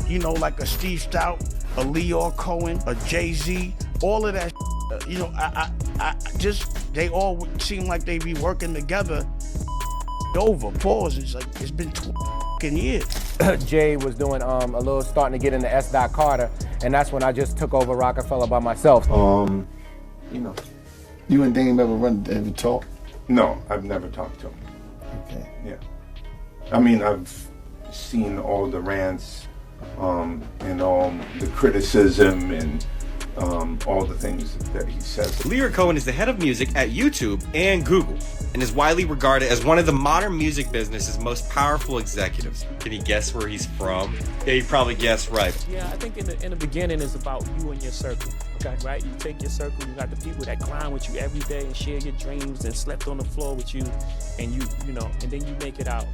you know, like a Steve Stout, a Leo Cohen, a Jay-Z, all of that. You know, I just, they all seem like they be working together. Over, pause, it's like, it's been 20 years. Jay was doing starting to get into S. Carter, and that's when I just took over Roc-A-Fella by myself. You know. You and Dame ever talk? No, I've never talked to him. Okay. Yeah. I mean, I've seen all the rants, and all the criticism and all the things that he says. Lyor Cohen is the head of music at YouTube and Google, and is widely regarded as one of the modern music business's most powerful executives. Can you guess where he's from? Yeah, you probably guessed right. Yeah, I think in the beginning it's about you and your circle. Okay. Right? You take your circle, you got the people that grind with you every day and share your dreams and slept on the floor with you, and you know, and then you make it out.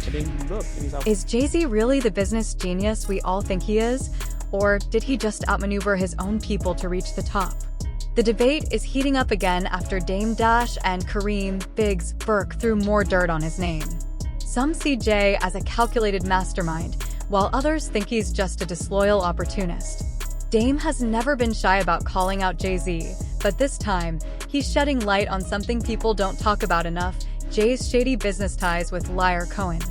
And then you look and he's like, is Jay-Z really the business genius we all think he is? Or did he just outmaneuver his own people to reach the top? The debate is heating up again after Damon Dash and Kareem Burke threw more dirt on his name. Some see Jay as a calculated mastermind, while others think he's just a disloyal opportunist. Dame has never been shy about calling out Jay-Z, but this time, he's shedding light on something people don't talk about enough: Jay's shady business ties with Lyor Cohen.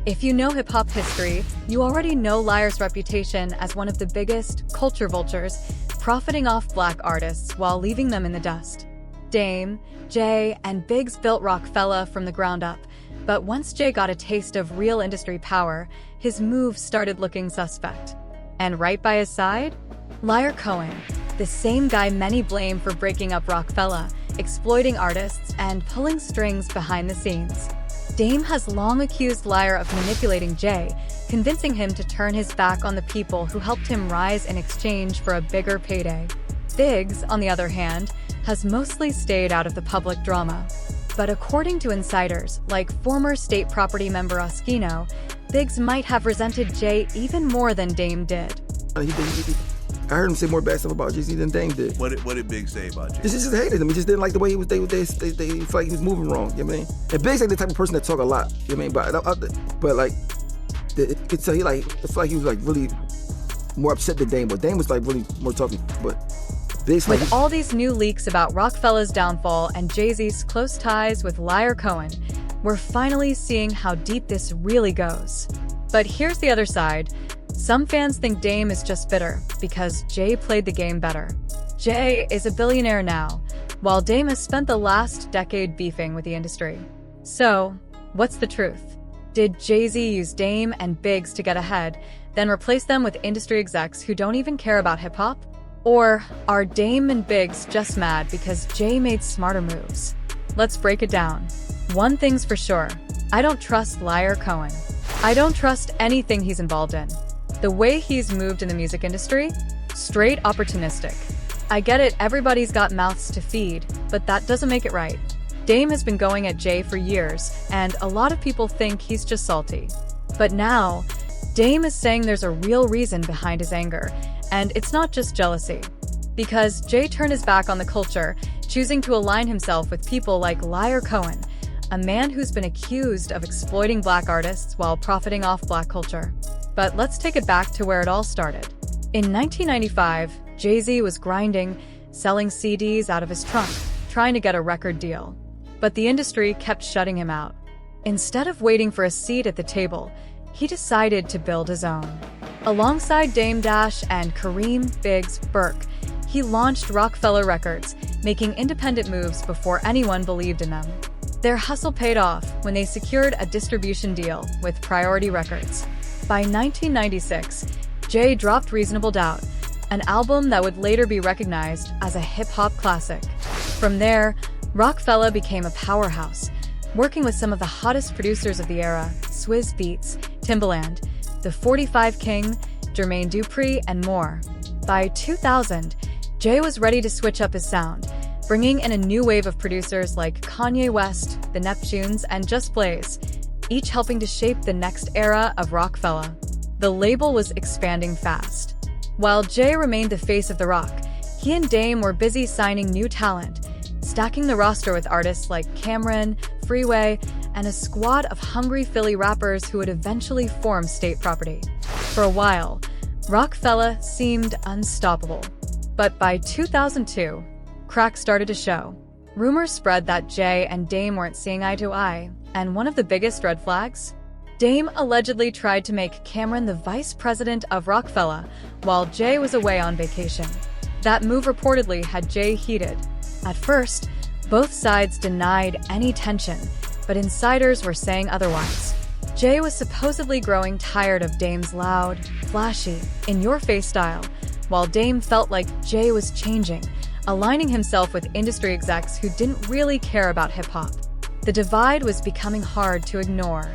If you know hip-hop history, you already know Lyor's reputation as one of the biggest culture vultures, profiting off black artists while leaving them in the dust. Dame, Jay, and Biggs built Roc-A-Fella from the ground up, but once Jay got a taste of real industry power, his moves started looking suspect. And right by his side? Lyor Cohen, the same guy many blame for breaking up Roc-A-Fella, exploiting artists, and pulling strings behind the scenes. Dame has long accused Lyor of manipulating Jay, convincing him to turn his back on the people who helped him rise in exchange for a bigger payday. Biggs, on the other hand, has mostly stayed out of the public drama. But according to insiders, like former state property member Oskino, Biggs might have resented Jay even more than Dame did. I heard him say more bad stuff about Jay-Z than Dame did. What did Biggs say about Jay-Z? He just hated him. He just didn't like the way he was. They felt like he was moving wrong. You know what I mean? And Biggs ain't the type of person that talk a lot. You know what I mean? But like, it could tell it's like he was like really more upset than Dame. But Dame was like really more talking. But Biggs, with all these new leaks about Roc-A-Fella's downfall and Jay-Z's close ties with Lyor Cohen, we're finally seeing how deep this really goes. But here's the other side. Some fans think Dame is just bitter because Jay played the game better. Jay is a billionaire now, while Dame has spent the last decade beefing with the industry. So, what's the truth? Did Jay-Z use Dame and Biggs to get ahead, then replace them with industry execs who don't even care about hip-hop? Or are Dame and Biggs just mad because Jay made smarter moves? Let's break it down. One thing's for sure, I don't trust Lyor Cohen. I don't trust anything he's involved in. The way he's moved in the music industry? Straight opportunistic. I get it, everybody's got mouths to feed, but that doesn't make it right. Dame has been going at Jay for years, and a lot of people think he's just salty. But now, Dame is saying there's a real reason behind his anger, and it's not just jealousy. Because Jay turned his back on the culture, choosing to align himself with people like Lyor Cohen, a man who's been accused of exploiting black artists while profiting off black culture. But let's take it back to where it all started. In 1995, Jay-Z was grinding, selling CDs out of his trunk, trying to get a record deal. But the industry kept shutting him out. Instead of waiting for a seat at the table, he decided to build his own. Alongside Damon Dash and Kareem Burke, he launched Roc-A-Fella Records, making independent moves before anyone believed in them. Their hustle paid off when they secured a distribution deal with Priority Records. By 1996, Jay dropped Reasonable Doubt, an album that would later be recognized as a hip-hop classic. From there, Roc-A-Fella became a powerhouse, working with some of the hottest producers of the era: Swizz Beatz, Timbaland, The 45 King, Jermaine Dupri, and more. By 2000, Jay was ready to switch up his sound, bringing in a new wave of producers like Kanye West, The Neptunes, and Just Blaze, each helping to shape the next era of Roc-A-Fella. The label was expanding fast. While Jay remained the face of the rock, he and Dame were busy signing new talent, stacking the roster with artists like Cameron, Freeway, and a squad of hungry Philly rappers who would eventually form State Property. For a while, Roc-A-Fella seemed unstoppable. But by 2002, cracks started to show. Rumors spread that Jay and Dame weren't seeing eye to eye, and one of the biggest red flags? Dame allegedly tried to make Cameron the vice president of Roc-A-Fella while Jay was away on vacation. That move reportedly had Jay heated. At first, both sides denied any tension, but insiders were saying otherwise. Jay was supposedly growing tired of Dame's loud, flashy, in-your-face style, while Dame felt like Jay was changing, aligning himself with industry execs who didn't really care about hip-hop. The divide was becoming hard to ignore.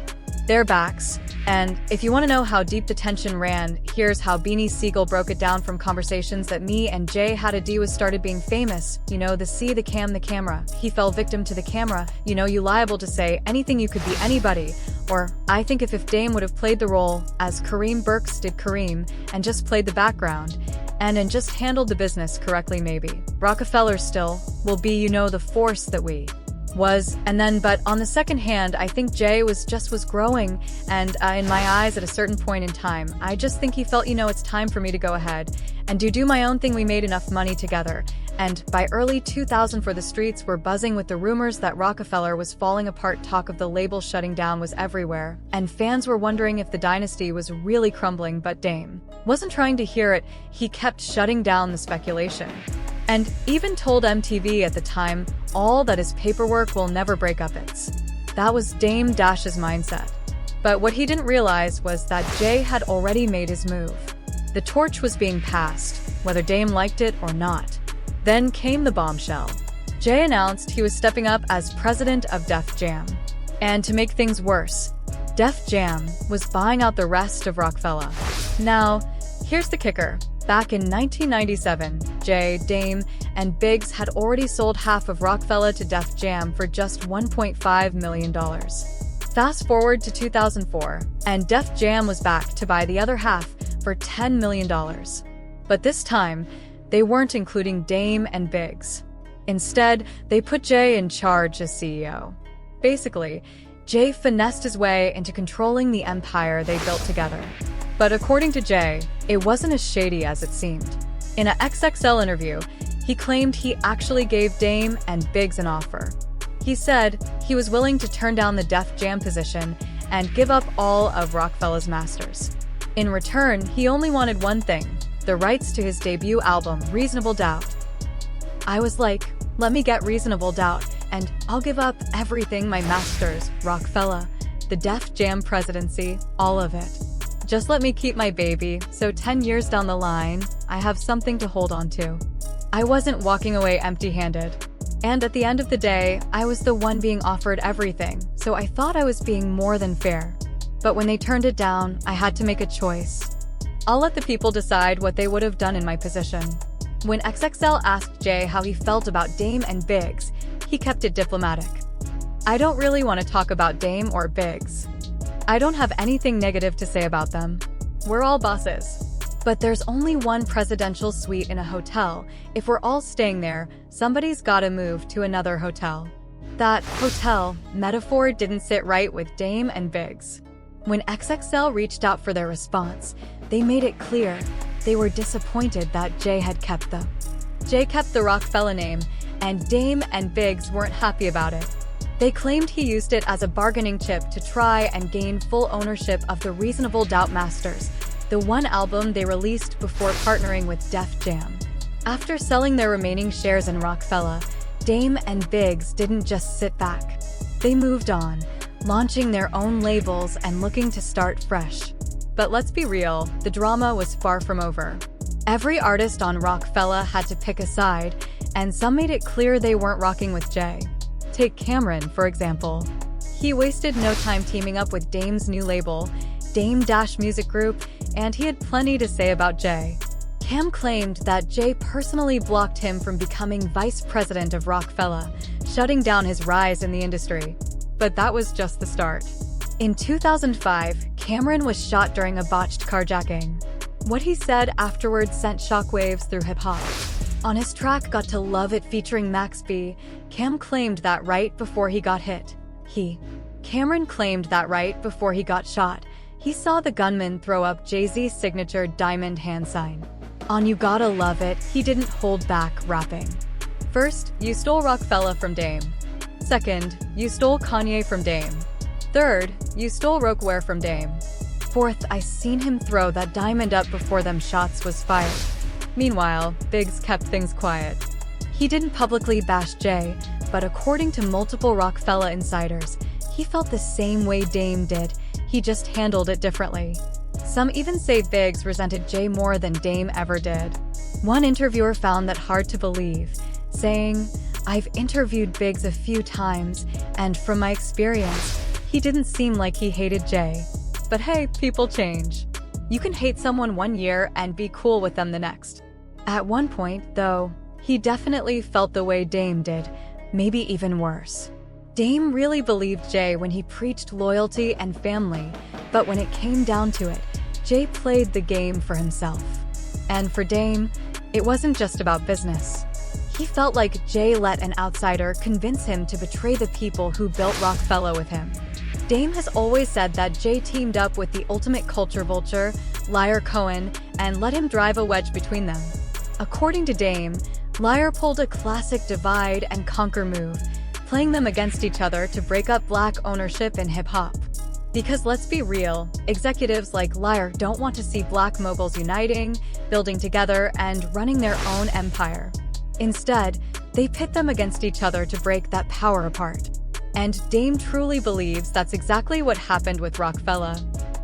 Their backs, and if you want to know how deep the tension ran, here's how Beanie Siegel broke it down from conversations that me and Jay had. A D was started being famous, you know, the C, the cam, the camera. He fell victim to the camera, you know, you liable to say anything, you could be anybody. Or, I think if Dame would have played the role as Kareem Burke did Kareem, and just played the background, and just handled the business correctly maybe. Roc-A-Fella still will be, you know, the force that we was, and then, but on the second hand, I think Jay was growing, and in my eyes at a certain point in time, I just think he felt, you know, it's time for me to go ahead and do my own thing. We made enough money together, and by early 2000 the streets were buzzing with the rumors that Roc-A-Fella was falling apart. Talk of the label shutting down was everywhere, and fans were wondering if the dynasty was really crumbling, but Dame wasn't trying to hear it. He kept shutting down the speculation. And even told MTV at the time, all that is paperwork will never break up its. That was Damon Dash's mindset. But what he didn't realize was that Jay had already made his move. The torch was being passed, whether Dame liked it or not. Then came the bombshell. Jay announced he was stepping up as president of Def Jam. And to make things worse, Def Jam was buying out the rest of Roc-A-Fella. Now, here's the kicker. Back in 1997, Jay, Dame, and Biggs had already sold half of Roc-A-Fella to Def Jam for just $1.5 million. Fast forward to 2004, and Def Jam was back to buy the other half for $10 million. But this time, they weren't including Dame and Biggs. Instead, they put Jay in charge as CEO. Basically, Jay finessed his way into controlling the empire they built together. But according to Jay, it wasn't as shady as it seemed. In an XXL interview, he claimed he actually gave Dame and Biggs an offer. He said he was willing to turn down the Def Jam position and give up all of Roc-A-Fella's masters. In return, he only wanted one thing, the rights to his debut album, Reasonable Doubt. I was like, let me get Reasonable Doubt, and I'll give up everything, my masters, Roc-A-Fella, the Def Jam presidency, all of it. Just let me keep my baby, so 10 years down the line, I have something to hold on to. I wasn't walking away empty-handed. And at the end of the day, I was the one being offered everything, so I thought I was being more than fair. But when they turned it down, I had to make a choice. I'll let the people decide what they would have done in my position. When XXL asked Jay how he felt about Dame and Biggs, he kept it diplomatic. I don't really want to talk about Dame or Biggs. I don't have anything negative to say about them. We're all bosses. But there's only one presidential suite in a hotel. If we're all staying there, somebody's gotta move to another hotel. That hotel metaphor didn't sit right with Dame and Biggs. When XXL reached out for their response, they made it clear they were disappointed that Jay had kept them. Jay kept the Roc-A-Fella name, and Dame and Biggs weren't happy about it. They claimed he used it as a bargaining chip to try and gain full ownership of the Reasonable Doubt Masters, the one album they released before partnering with Def Jam. After selling their remaining shares in Roc-A-Fella, Dame and Biggs didn't just sit back. They moved on, launching their own labels and looking to start fresh. But let's be real, the drama was far from over. Every artist on Roc-A-Fella had to pick a side, and some made it clear they weren't rocking with Jay. Take Cameron, for example. He wasted no time teaming up with Dame's new label, Damon Dash Music Group, and he had plenty to say about Jay. Cam claimed that Jay personally blocked him from becoming vice president of Roc-A-Fella, shutting down his rise in the industry. But that was just the start. In 2005, Cameron was shot during a botched carjacking. What he said afterwards sent shockwaves through hip-hop. On his track Got to Love It featuring Max B, Cam claimed that right before he got hit. Cameron claimed that right before he got shot, he saw the gunman throw up Jay-Z's signature diamond hand sign. On You Gotta Love It, he didn't hold back, rapping. First, you stole Roc-A-Fella from Dame. Second, you stole Kanye from Dame. Third, you stole Roc-A-Fella from Dame. Fourth, I seen him throw that diamond up before them shots was fired. Meanwhile, Biggs kept things quiet. He didn't publicly bash Jay, but according to multiple Roc-A-Fella insiders, he felt the same way Dame did, he just handled it differently. Some even say Biggs resented Jay more than Dame ever did. One interviewer found that hard to believe, saying, "I've interviewed Biggs a few times, and from my experience, he didn't seem like he hated Jay. But hey, people change. You can hate someone one year and be cool with them the next." At one point, though, he definitely felt the way Dame did, maybe even worse. Dame really believed Jay when he preached loyalty and family, but when it came down to it, Jay played the game for himself. And for Dame, it wasn't just about business. He felt like Jay let an outsider convince him to betray the people who built Roc-A-Fella with him. Dame has always said that Jay teamed up with the ultimate culture vulture, Liar Cohen, and let him drive a wedge between them. According to Dame, Liar pulled a classic divide and conquer move, playing them against each other to break up black ownership in hip-hop. Because let's be real, executives like Liar don't want to see black moguls uniting, building together, and running their own empire. Instead, they pit them against each other to break that power apart. And Dame truly believes that's exactly what happened with Roc-A-Fella.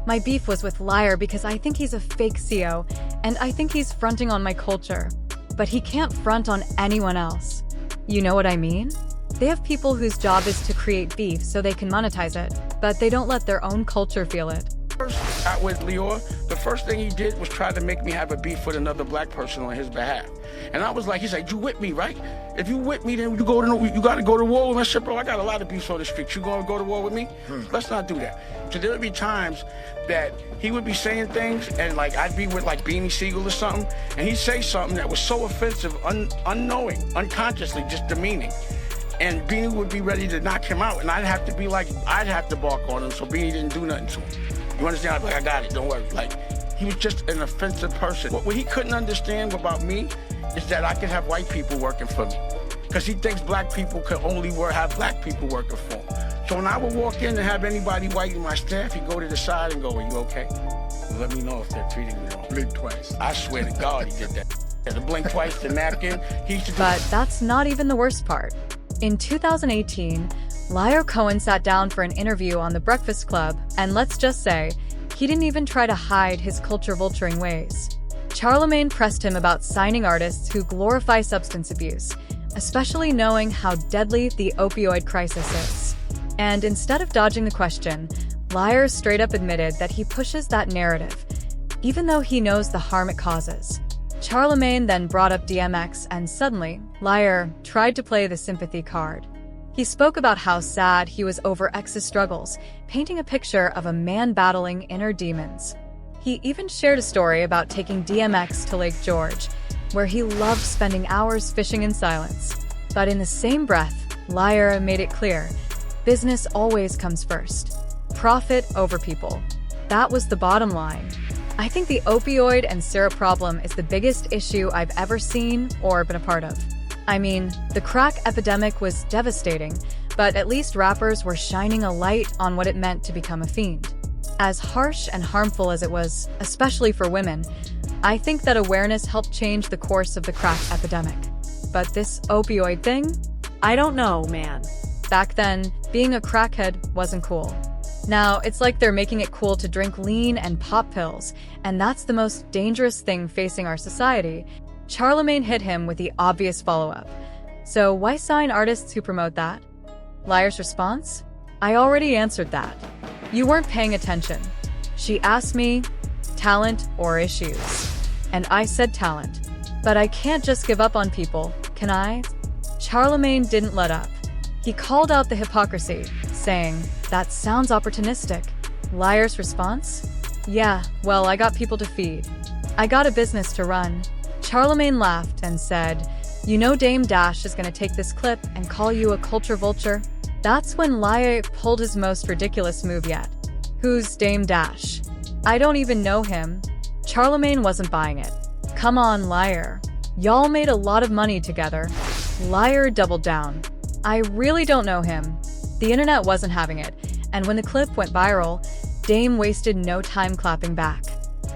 My beef was with Liar because I think he's a fake CEO, and I think he's fronting on my culture. But he can't front on anyone else. You know what I mean? They have people whose job is to create beef so they can monetize it, but they don't let their own culture feel it. First, out with Lior, the first thing he did was try to make me have a beef with another black person on his behalf. And I was like, he's like, "You with me, right? If you with me, then you got to go to war with me." I said, "Bro, I got a lot of beefs on the street. You going to go to war with me? Let's not do that." So there would be times that he would be saying things, and like I'd be with like Beanie Siegel or something, and he'd say something that was so offensive, unknowing, unconsciously, just demeaning. And Beanie would be ready to knock him out, and I'd have to bark on him so Beanie didn't do nothing to him. You understand? I'd be like, "I got it, don't worry." Like, he was just an offensive person. What he couldn't understand about me is that I could have white people working for me. Because he thinks black people could only have black people working for him. So when I would walk in and have anybody white in my staff, he'd go to the side and go, "Are you okay? Let me know if they're treating me wrong." Blink twice. I swear to God he did that. The blink twice, the napkin, he used to do. But that's not even the worst part. In 2018, Liar Cohen sat down for an interview on The Breakfast Club, and let's just say, he didn't even try to hide his culture vulturing ways. Charlemagne pressed him about signing artists who glorify substance abuse, especially knowing how deadly the opioid crisis is. And instead of dodging the question, Liar straight up admitted that he pushes that narrative, even though he knows the harm it causes. Charlemagne then brought up DMX, and suddenly, Liar tried to play the sympathy card. He spoke about how sad he was over X's struggles, painting a picture of a man battling inner demons. He even shared a story about taking DMX to Lake George, where he loved spending hours fishing in silence. But in the same breath, Liar made it clear, business always comes first. Profit over people. That was the bottom line. I think the opioid and syrup problem is the biggest issue I've ever seen or been a part of. I mean, the crack epidemic was devastating, but at least rappers were shining a light on what it meant to become a fiend. As harsh and harmful as it was, especially for women, I think that awareness helped change the course of the crack epidemic. But this opioid thing? I don't know, man. Back then, being a crackhead wasn't cool. Now, it's like they're making it cool to drink lean and pop pills, and that's the most dangerous thing facing our society. Charlemagne hit him with the obvious follow-up. So why sign artists who promote that? Liar's response? I already answered that. You weren't paying attention. She asked me, talent or issues? And I said talent. But I can't just give up on people, can I? Charlemagne didn't let up. He called out the hypocrisy, saying, that sounds opportunistic. Liar's response? Yeah, well, I got people to feed. I got a business to run. Charlemagne laughed and said, you know Dame Dash is gonna take this clip and call you a culture vulture? That's when Liar pulled his most ridiculous move yet. Who's Dame Dash? I don't even know him. Charlemagne wasn't buying it. Come on, liar. Y'all made a lot of money together. Liar doubled down. I really don't know him. The internet wasn't having it, and when the clip went viral, Dame wasted no time clapping back.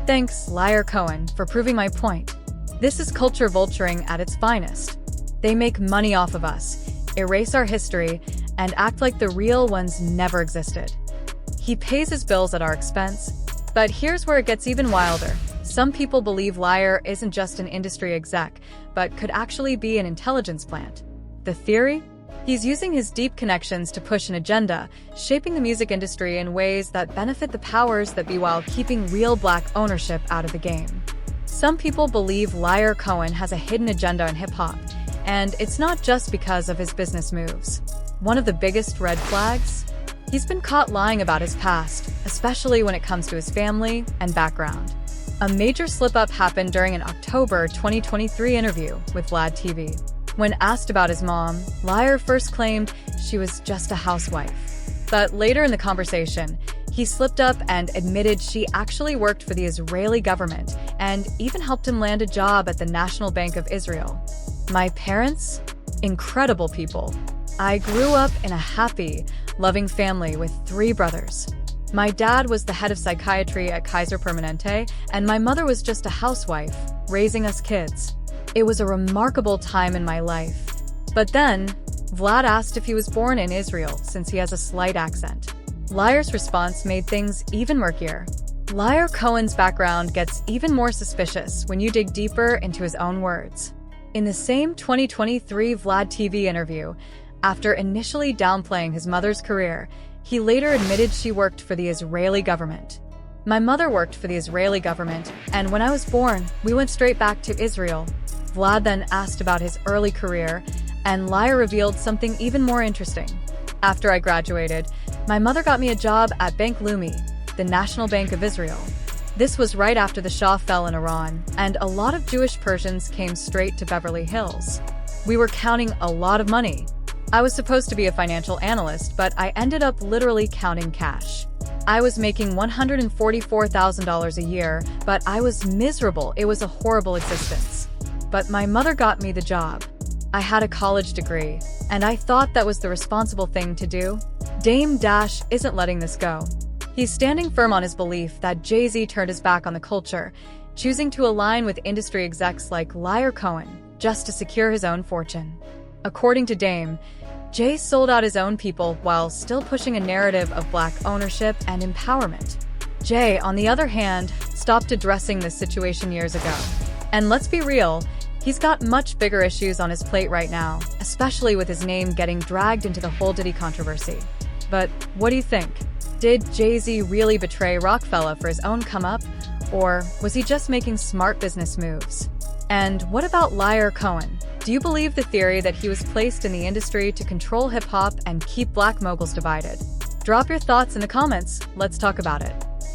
Thanks, Liar Cohen, for proving my point. This is culture vulturing at its finest. They make money off of us, erase our history, and act like the real ones never existed. He pays his bills at our expense, but here's where it gets even wilder. Some people believe Liar isn't just an industry exec, but could actually be an intelligence plant. The theory? He's using his deep connections to push an agenda, shaping the music industry in ways that benefit the powers that be while keeping real black ownership out of the game. Some people believe Liar Cohen has a hidden agenda in hip-hop, and it's not just because of his business moves. One of the biggest red flags? He's been caught lying about his past, especially when it comes to his family and background. A major slip-up happened during an October 2023 interview with Vlad TV. When asked about his mom, Liar first claimed she was just a housewife. But later in the conversation, he slipped up and admitted she actually worked for the Israeli government and even helped him land a job at the National Bank of Israel. My parents? Incredible people. I grew up in a happy, loving family with 3 brothers. My dad was the head of psychiatry at Kaiser Permanente, and my mother was just a housewife, raising us kids. It was a remarkable time in my life. But then, Vlad asked if he was born in Israel since he has a slight accent. Liar's response made things even murkier. Liar Cohen's background gets even more suspicious when you dig deeper into his own words. In the same 2023 Vlad TV interview, after initially downplaying his mother's career, he later admitted she worked for the Israeli government. My mother worked for the Israeli government, and when I was born, we went straight back to Israel. Vlad then asked about his early career, and Liar revealed something even more interesting. After I graduated, my mother got me a job at Bank Leumi, the National Bank of Israel. This was right after the Shah fell in Iran, and a lot of Jewish Persians came straight to Beverly Hills. We were counting a lot of money. I was supposed to be a financial analyst, but I ended up literally counting cash. I was making $144,000 a year, but I was miserable. It was a horrible existence. But my mother got me the job. I had a college degree, and I thought that was the responsible thing to do. Damon Dash isn't letting this go. He's standing firm on his belief that Jay-Z turned his back on the culture, choosing to align with industry execs like Liar Cohen just to secure his own fortune. According to Dame, Jay sold out his own people while still pushing a narrative of black ownership and empowerment. Jay, on the other hand, stopped addressing this situation years ago. And let's be real, he's got much bigger issues on his plate right now, especially with his name getting dragged into the whole Diddy controversy. But what do you think? Did Jay-Z really betray Roc-A-Fella for his own come-up, or was he just making smart business moves? And what about Liar Cohen? Do you believe the theory that he was placed in the industry to control hip-hop and keep black moguls divided? Drop your thoughts in the comments. Let's talk about it.